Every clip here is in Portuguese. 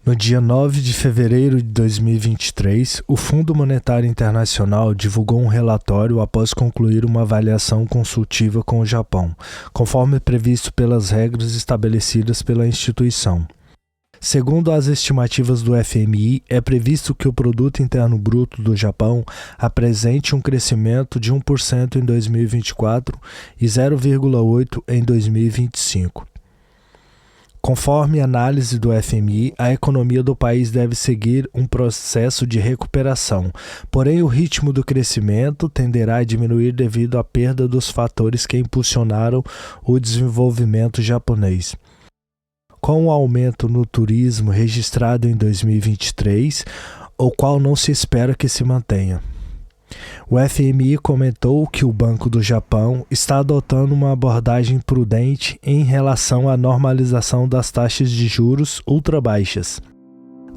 No dia 9 de fevereiro de 2023, o Fundo Monetário Internacional divulgou um relatório após concluir uma avaliação consultiva com o Japão, conforme previsto pelas regras estabelecidas pela instituição. Segundo as estimativas do FMI, é previsto que o Produto Interno Bruto do Japão apresente um crescimento de 1% em 2024 e 0,8% em 2025. Conforme análise do FMI, a economia do país deve seguir um processo de recuperação, porém o ritmo do crescimento tenderá a diminuir devido à perda dos fatores que impulsionaram o desenvolvimento japonês. Com o aumento no turismo registrado em 2023, o qual não se espera que se mantenha. O FMI comentou que o Banco do Japão está adotando uma abordagem prudente em relação à normalização das taxas de juros ultrabaixas,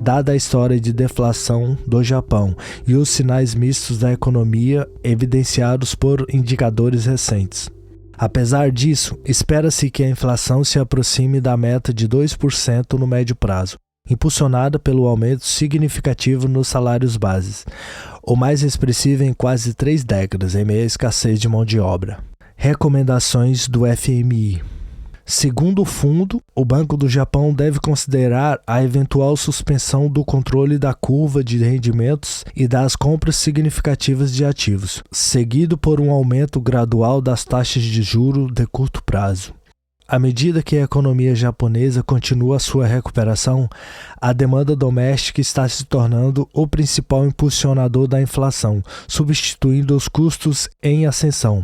dada a história de deflação do Japão e os sinais mistos da economia evidenciados por indicadores recentes. Apesar disso, espera-se que a inflação se aproxime da meta de 2% no médio prazo, impulsionada pelo aumento significativo nos salários bases, o mais expressivo em quase 3 décadas, em meio à escassez de mão de obra. Recomendações do FMI. Segundo o fundo, o Banco do Japão deve considerar a eventual suspensão do controle da curva de rendimentos e das compras significativas de ativos, seguido por um aumento gradual das taxas de juros de curto prazo. À medida que a economia japonesa continua sua recuperação, a demanda doméstica está se tornando o principal impulsionador da inflação, substituindo os custos em ascensão.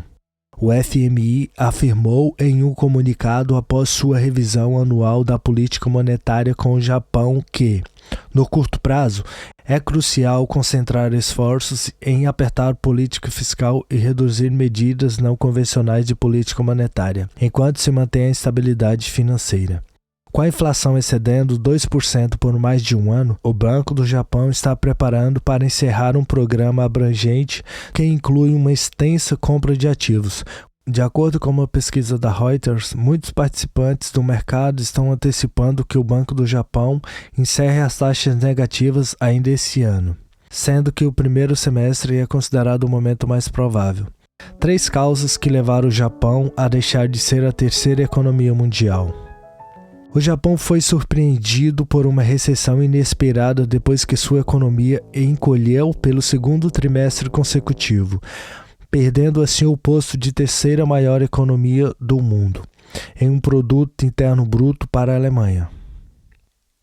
O FMI afirmou em um comunicado após sua revisão anual da política monetária com o Japão que, no curto prazo, é crucial concentrar esforços em apertar política fiscal e reduzir medidas não convencionais de política monetária, enquanto se mantém a estabilidade financeira. Com a inflação excedendo 2% por mais de um ano, o Banco do Japão está preparando para encerrar um programa abrangente que inclui uma extensa compra de ativos. De acordo com uma pesquisa da Reuters, muitos participantes do mercado estão antecipando que o Banco do Japão encerre as taxas negativas ainda esse ano, sendo que o primeiro semestre é considerado o momento mais provável. 3 causas que levaram o Japão a deixar de ser a terceira economia mundial. O Japão foi surpreendido por uma recessão inesperada depois que sua economia encolheu pelo segundo trimestre consecutivo, perdendo assim o posto de terceira maior economia do mundo, em um produto interno bruto para a Alemanha.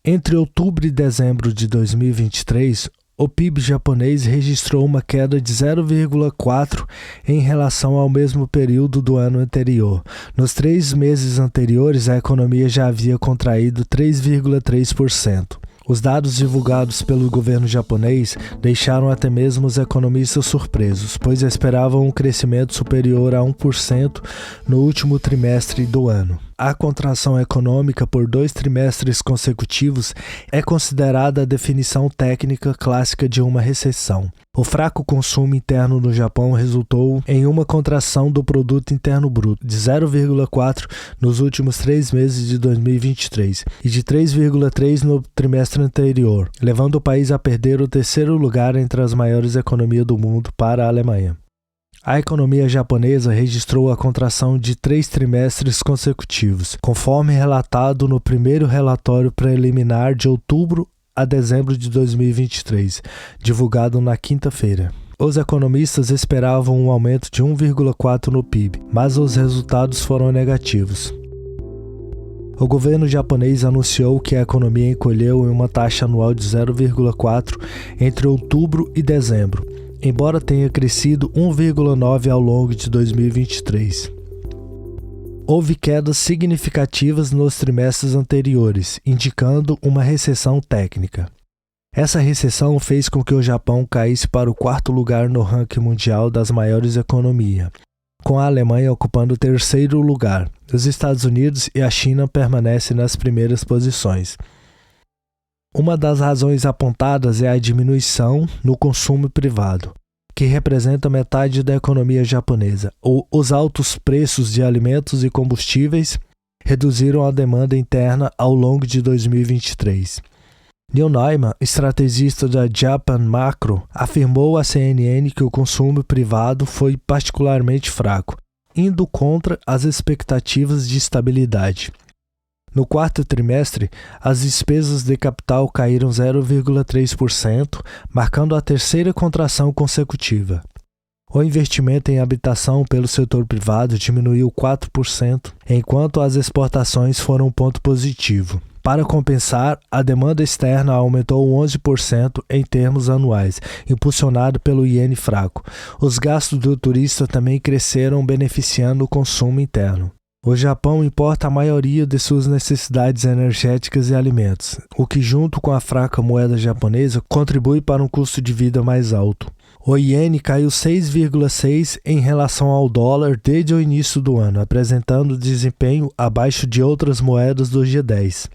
Entre outubro e dezembro de 2023, o PIB japonês registrou uma queda de 0,4% em relação ao mesmo período do ano anterior. Nos 3 meses anteriores, a economia já havia contraído 3,3%. Os dados divulgados pelo governo japonês deixaram até mesmo os economistas surpresos, pois esperavam um crescimento superior a 1% no último trimestre do ano. A contração econômica por 2 trimestres consecutivos é considerada a definição técnica clássica de uma recessão. O fraco consumo interno no Japão resultou em uma contração do Produto Interno Bruto de 0,4% nos últimos 3 meses de 2023 e de 3,3% no trimestre anterior, levando o país a perder o terceiro lugar entre as maiores economias do mundo para a Alemanha. A economia japonesa registrou a contração de 3 trimestres consecutivos, conforme relatado no primeiro relatório preliminar de outubro a dezembro de 2023, divulgado na quinta-feira. Os economistas esperavam um aumento de 1,4% no PIB, mas os resultados foram negativos. O governo japonês anunciou que a economia encolheu em uma taxa anual de 0,4% entre outubro e dezembro, embora tenha crescido 1,9% ao longo de 2023. Houve quedas significativas nos trimestres anteriores, indicando uma recessão técnica. Essa recessão fez com que o Japão caísse para o 4º lugar no ranking mundial das maiores economias, com a Alemanha ocupando o 3º lugar. Os Estados Unidos e a China permanecem nas primeiras posições. Uma das razões apontadas é a diminuição no consumo privado, que representa metade da economia japonesa. Os altos preços de alimentos e combustíveis reduziram a demanda interna ao longo de 2023. Neil Neumann, estrategista da Japan Macro, afirmou à CNN que o consumo privado foi particularmente fraco, indo contra as expectativas de estabilidade. No quarto trimestre, as despesas de capital caíram 0,3%, marcando a terceira contração consecutiva. O investimento em habitação pelo setor privado diminuiu 4%, enquanto as exportações foram um ponto positivo. Para compensar, a demanda externa aumentou 11% em termos anuais, impulsionado pelo iene fraco. Os gastos do turista também cresceram, beneficiando o consumo interno. O Japão importa a maioria de suas necessidades energéticas e alimentos, o que, junto com a fraca moeda japonesa, contribui para um custo de vida mais alto. O iene caiu 6,6% em relação ao dólar desde o início do ano, apresentando desempenho abaixo de outras moedas do G10.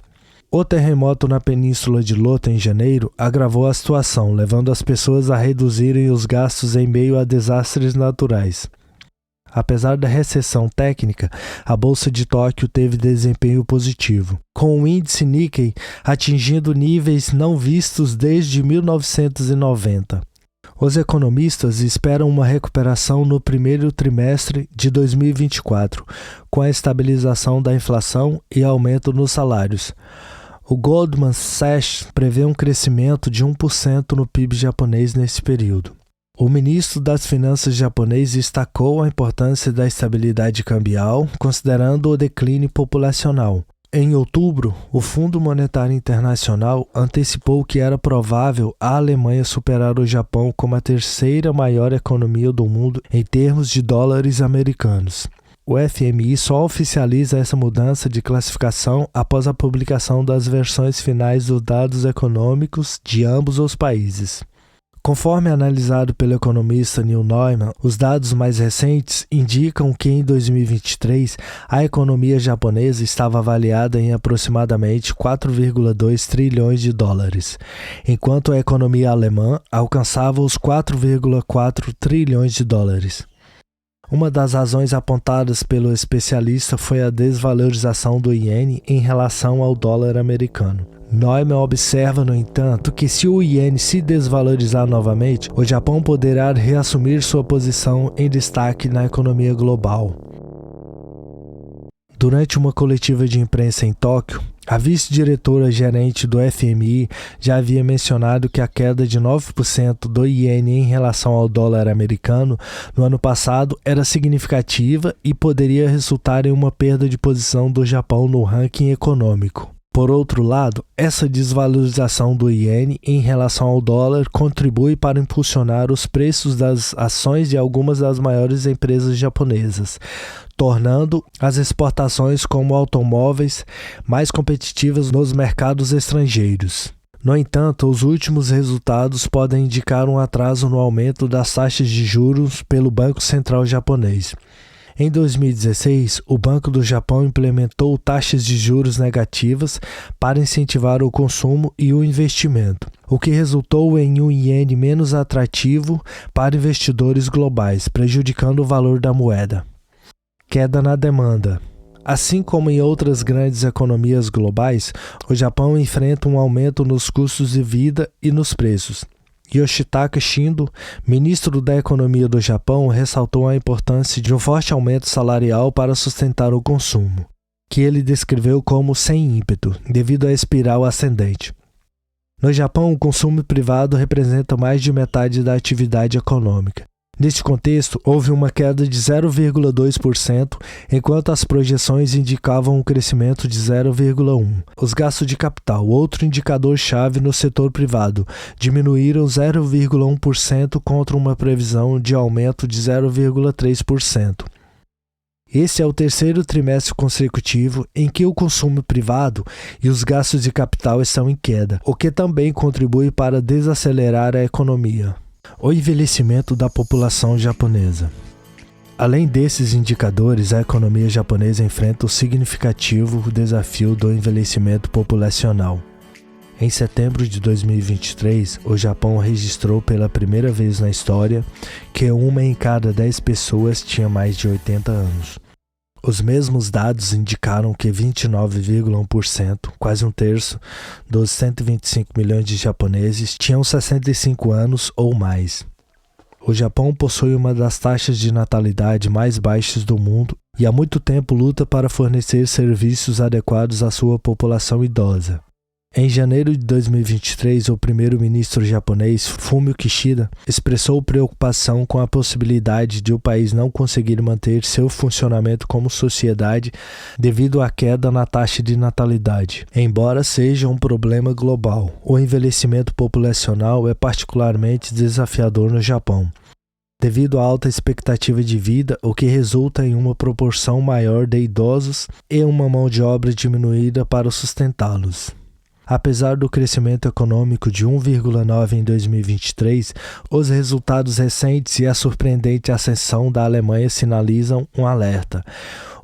O terremoto na península de Lota em janeiro agravou a situação, levando as pessoas a reduzirem os gastos em meio a desastres naturais. Apesar da recessão técnica, a Bolsa de Tóquio teve desempenho positivo, com o índice Nikkei atingindo níveis não vistos desde 1990. Os economistas esperam uma recuperação no primeiro trimestre de 2024, com a estabilização da inflação e aumento nos salários. O Goldman Sachs prevê um crescimento de 1% no PIB japonês nesse período. O ministro das Finanças japonês destacou a importância da estabilidade cambial, considerando o declínio populacional. Em outubro, o Fundo Monetário Internacional antecipou que era provável a Alemanha superar o Japão como a terceira maior economia do mundo em termos de dólares americanos. O FMI só oficializa essa mudança de classificação após a publicação das versões finais dos dados econômicos de ambos os países. Conforme analisado pelo economista Neil Neumann, os dados mais recentes indicam que em 2023 a economia japonesa estava avaliada em aproximadamente 4,2 trilhões de dólares, enquanto a economia alemã alcançava os 4,4 trilhões de dólares. Uma das razões apontadas pelo especialista foi a desvalorização do iene em relação ao dólar americano. Neumann observa, no entanto, que se o iene se desvalorizar novamente, o Japão poderá reassumir sua posição em destaque na economia global. Durante uma coletiva de imprensa em Tóquio, a vice-diretora-gerente do FMI já havia mencionado que a queda de 9% do iene em relação ao dólar americano no ano passado era significativa e poderia resultar em uma perda de posição do Japão no ranking econômico. Por outro lado, essa desvalorização do iene em relação ao dólar contribui para impulsionar os preços das ações de algumas das maiores empresas japonesas, tornando as exportações como automóveis mais competitivas nos mercados estrangeiros. No entanto, os últimos resultados podem indicar um atraso no aumento das taxas de juros pelo Banco Central japonês. Em 2016, o Banco do Japão implementou taxas de juros negativas para incentivar o consumo e o investimento, o que resultou em um iene menos atrativo para investidores globais, prejudicando o valor da moeda. Queda na demanda. Assim como em outras grandes economias globais, o Japão enfrenta um aumento nos custos de vida e nos preços. Yoshitaka Shindo, ministro da Economia do Japão, ressaltou a importância de um forte aumento salarial para sustentar o consumo, que ele descreveu como sem ímpeto, devido à espiral ascendente. No Japão, o consumo privado representa mais de metade da atividade econômica. Neste contexto, houve uma queda de 0,2%, enquanto as projeções indicavam um crescimento de 0,1%. Os gastos de capital, outro indicador-chave no setor privado, diminuíram 0,1% contra uma previsão de aumento de 0,3%. Esse é o terceiro trimestre consecutivo em que o consumo privado e os gastos de capital estão em queda, o que também contribui para desacelerar a economia. O envelhecimento da população japonesa. Além desses indicadores, a economia japonesa enfrenta o significativo desafio do envelhecimento populacional. Em setembro de 2023, o Japão registrou pela primeira vez na história que 1 em cada 10 pessoas tinha mais de 80 anos. Os mesmos dados indicaram que 29,1%, quase um terço, dos 125 milhões de japoneses tinham 65 anos ou mais. O Japão possui uma das taxas de natalidade mais baixas do mundo e há muito tempo luta para fornecer serviços adequados à sua população idosa. Em janeiro de 2023, o primeiro-ministro japonês, Fumio Kishida, expressou preocupação com a possibilidade de o país não conseguir manter seu funcionamento como sociedade devido à queda na taxa de natalidade. Embora seja um problema global, o envelhecimento populacional é particularmente desafiador no Japão, devido à alta expectativa de vida, o que resulta em uma proporção maior de idosos e uma mão de obra diminuída para sustentá-los. Apesar do crescimento econômico de 1,9% em 2023, os resultados recentes e a surpreendente ascensão da Alemanha sinalizam um alerta.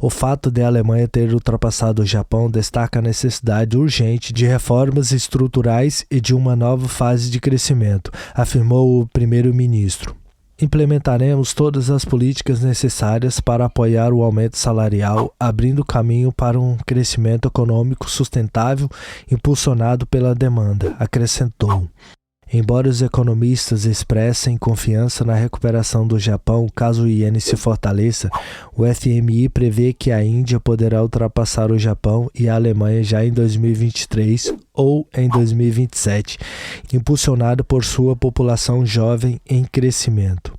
O fato de a Alemanha ter ultrapassado o Japão destaca a necessidade urgente de reformas estruturais e de uma nova fase de crescimento, afirmou o primeiro-ministro. Implementaremos todas as políticas necessárias para apoiar o aumento salarial, abrindo caminho para um crescimento econômico sustentável impulsionado pela demanda, acrescentou. Embora os economistas expressem confiança na recuperação do Japão caso o iene se fortaleça, o FMI prevê que a Índia poderá ultrapassar o Japão e a Alemanha já em 2023 ou em 2027, impulsionado por sua população jovem em crescimento.